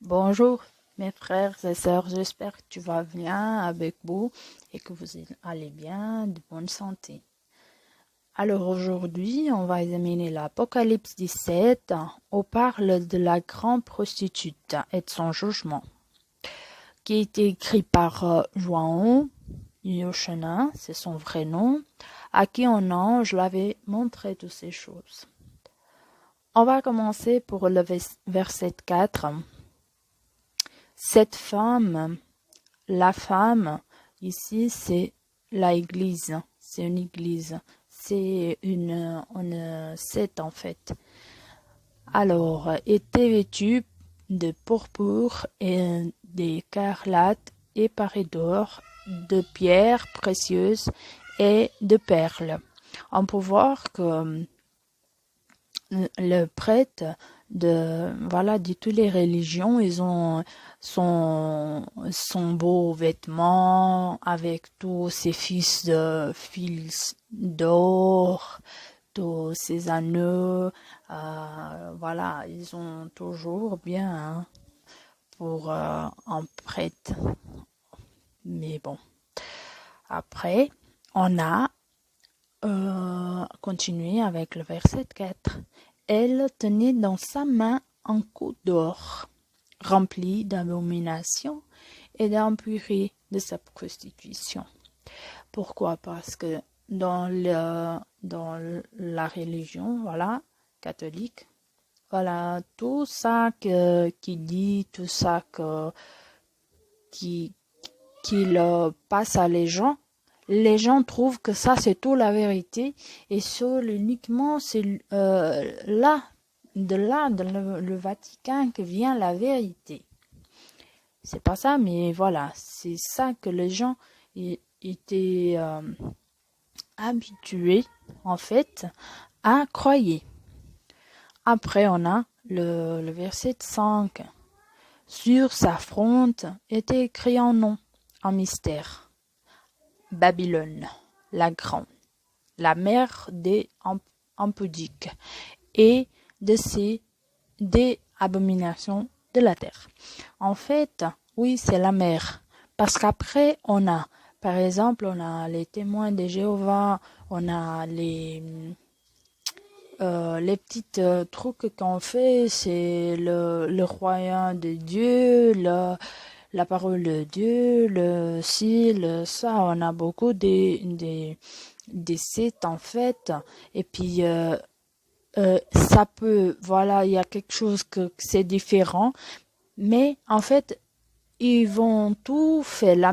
Bonjour mes frères et sœurs, j'espère que tu vas bien avec vous et que vous allez bien, de bonne santé. Alors aujourd'hui, on va examiner l'Apocalypse 17. On parle de la grande prostitute et de son jugement, qui a été écrit par João Yochanan, c'est son vrai nom, à qui un ange l'avait montré toutes ces choses. On va commencer pour le verset 4. Cette femme, la femme, ici, c'est l'église. C'est une église. C'est une secte, en fait. Alors, était vêtue de pourpre et d'écarlate et parée d'or, de pierres précieuses et de perles. On peut voir que le prêtre de toutes les religions, ils ont son beau vêtement avec tous ses fils d'or, tous ses anneaux. Voilà, ils ont toujours bien pour un prêtre. Mais bon, après, on a continué avec le verset 4. Elle tenait dans sa main un coup d'or, rempli d'abominations et d'impuretés de sa prostitution. Pourquoi? Parce que dans la religion, voilà, catholique, voilà, tout ça qui dit, tout ça qui, qu'il passe à les gens trouvent que ça c'est tout la vérité et seul uniquement c'est là, le Vatican que vient la vérité. C'est pas ça, mais voilà, c'est ça que les gens étaient habitués en fait à croire. Après on a le verset 5. Sur sa fronte était écrit un nom, un mystère. Babylone, la grande, la mère des impudiques et des abominations de la terre. En fait, oui, c'est la mère. Parce qu'après, par exemple, on a les témoins de Jéhovah, on a les petites trucs qu'on fait, c'est le royaume de Dieu, la parole de Dieu, le ci, le ça, on a beaucoup des sites en fait. Et puis ça peut, voilà, il y a quelque chose que c'est différent, mais en fait, ils vont tout faire le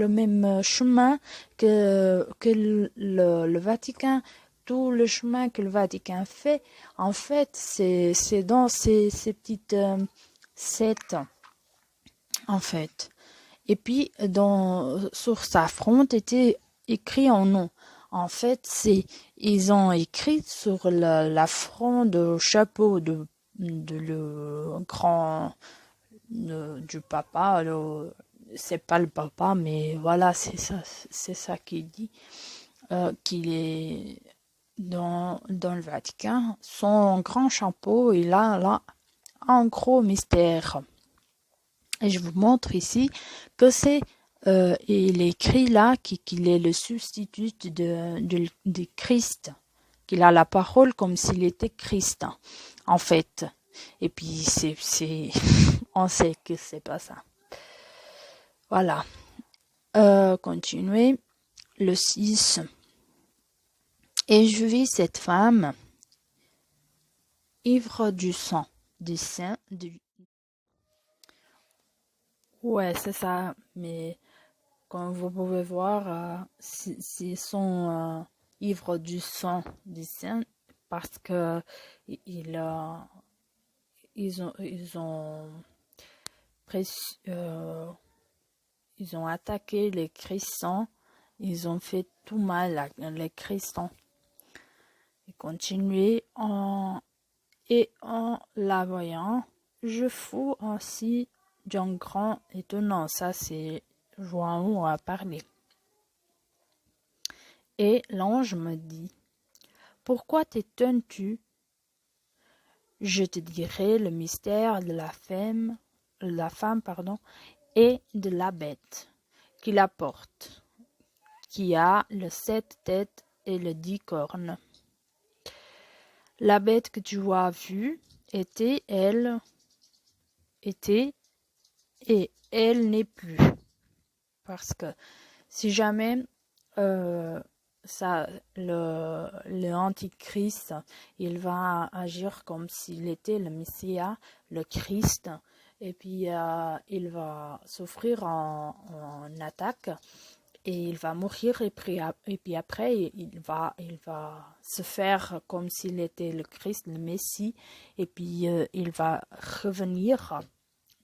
même chemin que le Vatican. Tout le chemin que le Vatican fait, en fait, c'est dans ces petites sectes, en fait. Et puis, sur sa fronte était écrit un nom. En fait, ils ont écrit sur la front de chapeau de le grand, du papa. C'est pas le papa, mais voilà, c'est ça qu'il dit, qu'il est dans le Vatican. Son grand chapeau, il a là un gros mystère. Et je vous montre ici que il est écrit là qu'il est le substitut de Christ, qu'il a la parole comme s'il était Christ, en fait. Et puis, on sait que c'est pas ça. Voilà. Continuez. Le 6. Et je vis cette femme, ivre du sang, du sein, Ouais, c'est ça, mais comme vous pouvez voir, s'ils sont ivres du sang du Saint, parce que ils, euh, press- euh, ils ont attaqué les chrétiens, ils ont fait tout mal les chrétiens. Et et en la voyant, je fus ainsi d'un grand étonnant. Ça, c'est João a parlé. Et l'ange me dit, pourquoi t'étonnes-tu? Je te dirai le mystère de la femme, et de la bête qui la porte, qui a les 7 têtes et les 10 cornes. La bête que tu as vue était et elle n'est plus. Parce que si jamais le Antichrist, il va agir comme s'il était le Messie, le Christ, et puis il va souffrir en attaque, et il va mourir, et puis après, il va se faire comme s'il était le Christ, le Messie, et puis il va revenir.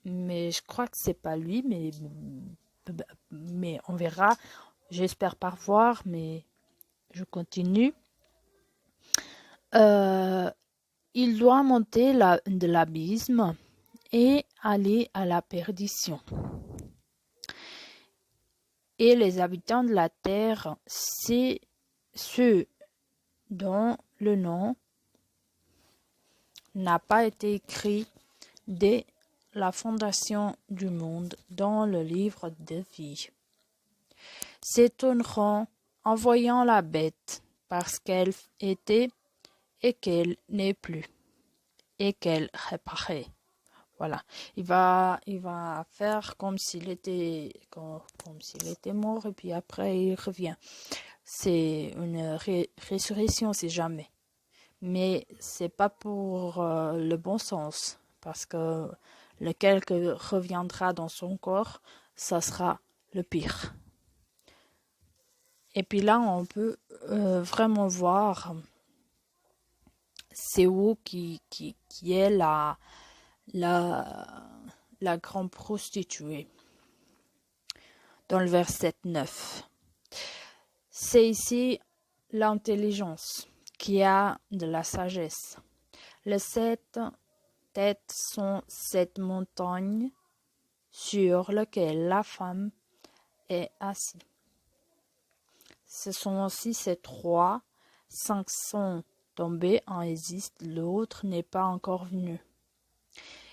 Mais je crois que c'est pas lui, mais on verra. J'espère pas voir, mais je continue. Il doit monter de l'abysme et aller à la perdition. Et les habitants de la terre, c'est ceux dont le nom n'a pas été écrit dès la fondation du monde dans le livre de vie, s'étonneront en voyant la bête, parce qu'elle était et qu'elle n'est plus, et qu'elle réparait. Voilà, il va faire comme s'il était mort, et puis après il revient. C'est une résurrection, si jamais, mais c'est pas pour le bon sens, parce que lequel que reviendra dans son corps, ça sera le pire. Et puis là, on peut vraiment voir c'est où qui est la grande prostituée. Dans le verset 9. C'est ici l'intelligence qui a de la sagesse. Les 7 têtes sont 7 montagnes sur lesquelles la femme est assise. Ce sont aussi ces 3, 5 sont tombés, un existe, l'autre n'est pas encore venu.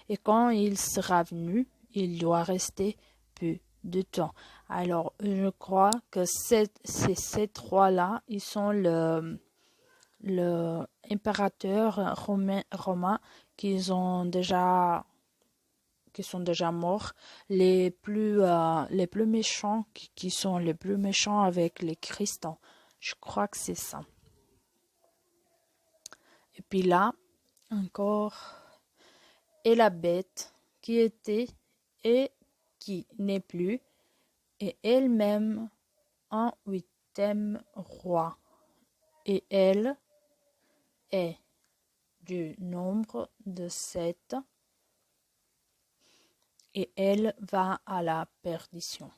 Et quand il sera venu, il doit rester peu de temps. Alors, je crois que ces 3-là, ils sont le impérateur romain qui sont déjà morts, les plus méchants, qui sont les plus méchants avec les chrétiens. Je crois que c'est ça. Et puis là, encore, et la bête qui était et qui n'est plus, et elle-même un 8e roi, et elle est du nombre de 7, et elle va à la perdition.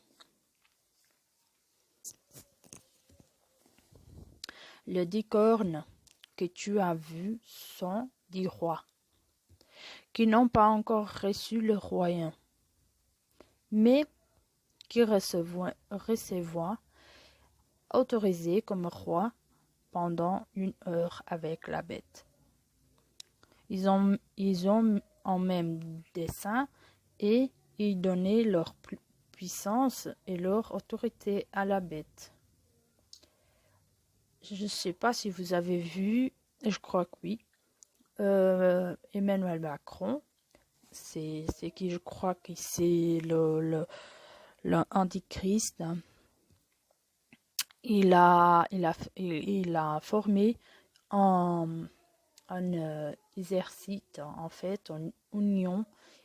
Les 10 cornes que tu as vues sont 10 rois, qui n'ont pas encore reçu le royaume, mais qui recevront autorisé comme roi pendant 1 heure avec la bête. Ils ont en même dessein, et ils donnaient leur puissance et leur autorité à la bête. Je ne sais pas si vous avez vu, je crois que oui, Emmanuel Macron, c'est qui, je crois que c'est l'Antichrist. Il a formé un exercice, en fait, une union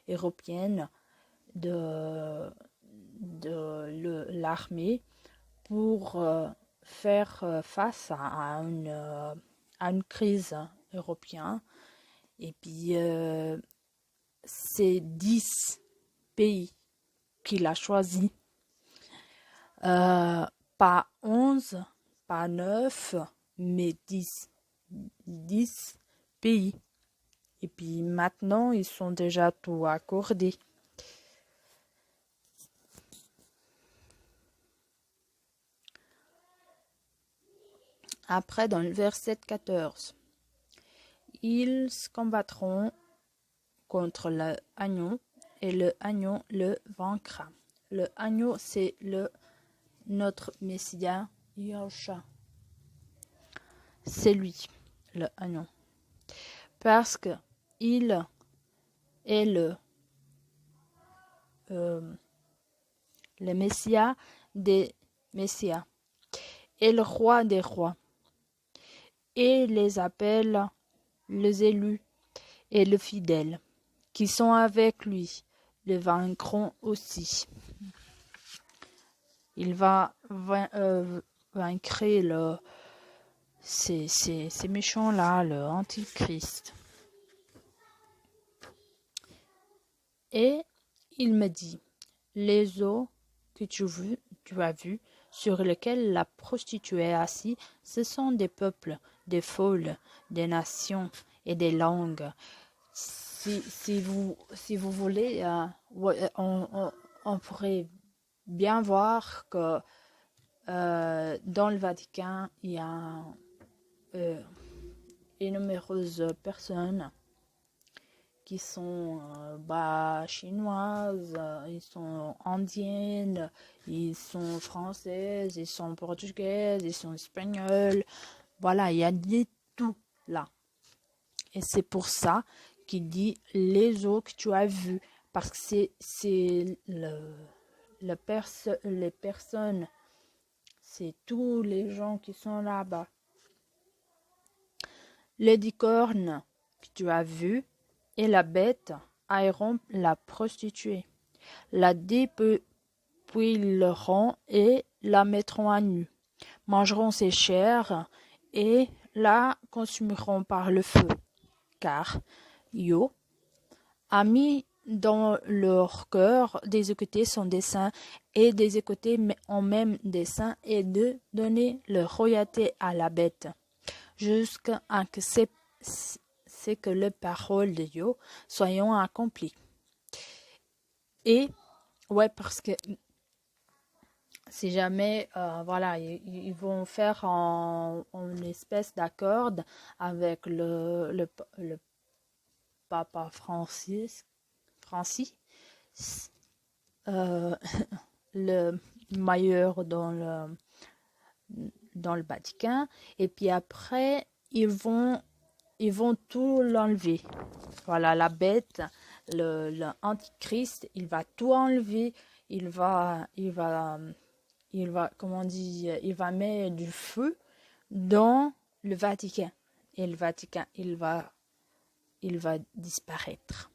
européenne de l'armée pour faire face à une crise européenne. Et puis, c'est 10 pays qu'il a choisi. Pas 11, pas 9, mais 10. 10 pays. Et puis maintenant, ils sont déjà tout accordés. Après, dans le verset 14, ils combattront contre l'agneau et le agneau le vaincra. Le agneau, c'est notre Messie, Yahshua. C'est lui, le agneau. Parce que il est le Messia des Messias et le roi des rois. Et les appelle les élus et les fidèles qui sont avec lui le vaincront aussi. Il va vaincre ces méchants-là, le Antichrist. Et il me dit, les eaux que tu as vues, sur lesquelles la prostituée est assise, ce sont des peuples, des foules, des nations et des langues. Si vous voulez, on pourrait bien voir que dans le Vatican, il y a de nombreuses personnes qui sont chinoises, ils sont indiennes, ils sont françaises, ils sont portugaises, ils sont espagnols. Voilà, il y a de tout là. Et c'est pour ça qu'il dit les eaux que tu as vues, parce que c'est les personnes, c'est tous les gens qui sont là-bas. Les 10 cornes que tu as vues et la bête haïront la prostituée, la dépouilleront et la mettront à nu, mangeront ses chairs et la consumeront par le feu. Car Yo a mis dans leur cœur d'exécuter son dessein et d'exécuter en même dessein et de donner leur royauté à la bête, jusqu'à ce que les paroles de Dieu soient accomplies. Et ouais, parce que si jamais ils vont faire une espèce d'accord avec le Papa Francis, le mailleur dans le Vatican, et puis après ils vont tout l'enlever. Voilà, la bête, le Antichrist, il va tout enlever. Il va comment dire, il va mettre du feu dans le Vatican. Et le Vatican, il va disparaître.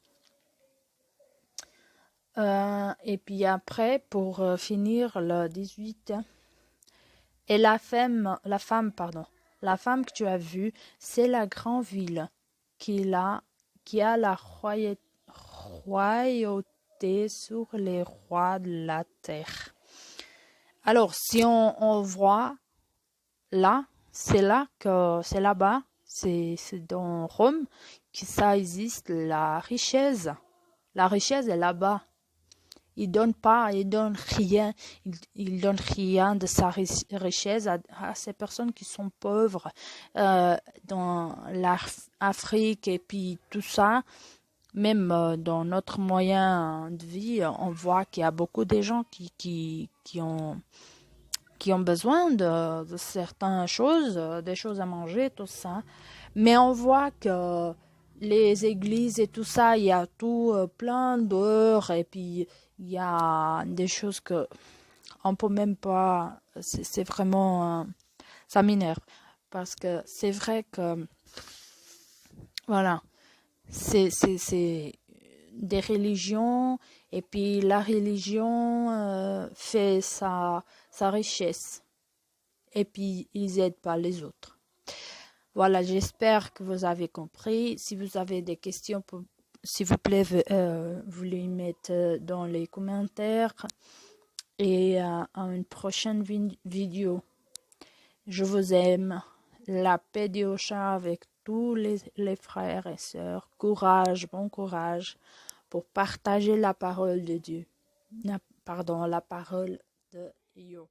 Et puis après, pour finir, le 18, et la femme que tu as vue, c'est la grande ville qui a la royauté sur les rois de la terre. Alors, si on voit là, c'est là-bas, c'est dans Rome que ça existe, la richesse. La richesse est là-bas. Il donne rien. Il donne rien de sa richesse à ces personnes qui sont pauvres dans l'Afrique et puis tout ça. Même dans notre moyen de vie, on voit qu'il y a beaucoup de gens qui ont besoin de certaines choses, des choses à manger, tout ça. Mais on voit que les églises et tout ça, il y a tout plein d'heures et puis il y a des choses que on peut même pas. C'est vraiment ça m'énerve parce que c'est vrai que voilà, c'est des religions et puis la religion fait sa richesse et puis ils aident pas les autres. Voilà, j'espère que vous avez compris. Si vous avez des questions, s'il vous plaît, vous les mettez dans les commentaires. Et à une prochaine vidéo. Je vous aime. La paix de Yahshua avec tous les frères et sœurs. Courage, bon courage pour partager la parole de Dieu. La parole de Yo.